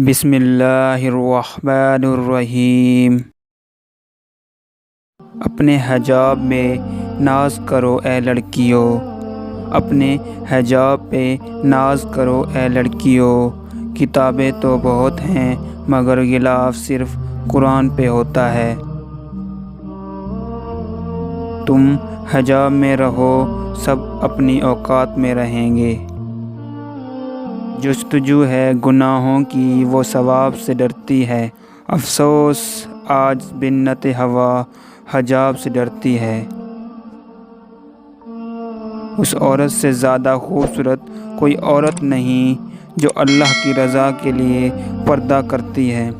بسم اللہ الرحمن الرحیم۔ اپنے حجاب میں ناز کرو اے لڑکیوں، اپنے حجاب پہ ناز کرو اے لڑکیوں۔ کتابیں تو بہت ہیں مگر غلاف صرف قرآن پہ ہوتا ہے۔ تم حجاب میں رہو، سب اپنی اوقات میں رہیں گے۔ جستجو ہے گناہوں کی وہ ثواب سے ڈرتی ہے، افسوس آج بنت ہوا حجاب سے ڈرتی ہے۔ اس عورت سے زیادہ خوبصورت کوئی عورت نہیں جو اللہ کی رضا کے لیے پردہ کرتی ہے۔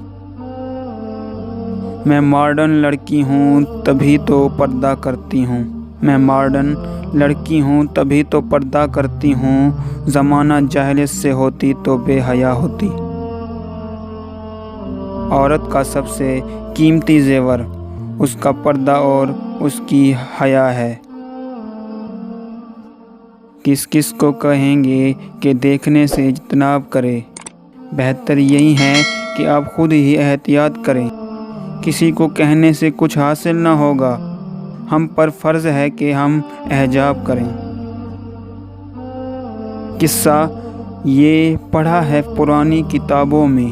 میں ماڈرن لڑکی ہوں تبھی تو پردہ کرتی ہوں، میں ماڈرن لڑکی ہوں تبھی تو پردہ کرتی ہوں۔ زمانہ جاہلیت سے ہوتی تو بے حیا ہوتی۔ عورت کا سب سے قیمتی زیور اس کا پردہ اور اس کی حیا ہے۔ کس کس کو کہیں گے کہ دیکھنے سے اجتناب کرے، بہتر یہی ہے کہ آپ خود ہی احتیاط کریں۔ کسی کو کہنے سے کچھ حاصل نہ ہوگا، ہم پر فرض ہے کہ ہم احجاب کریں۔ قصہ یہ پڑھا ہے پرانی کتابوں میں،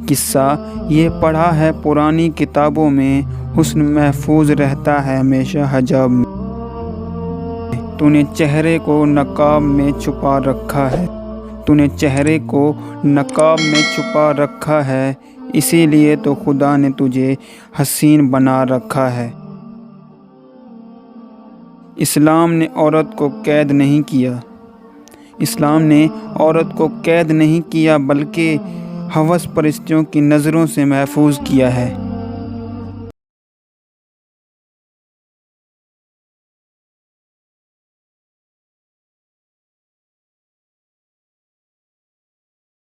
قصہ یہ پڑھا ہے پرانی کتابوں میں، حسن محفوظ رہتا ہے ہمیشہ حجاب میں۔ تو نے چہرے کو نقاب میں چھپا رکھا ہے، تو نے چہرے کو نقاب میں چھپا رکھا ہے، اسی لیے تو خدا نے تجھے حسین بنا رکھا ہے۔ اسلام نے عورت کو قید نہیں کیا، اسلام نے عورت کو قید نہیں کیا بلکہ ہوس پرستوں کی نظروں سے محفوظ کیا ہے۔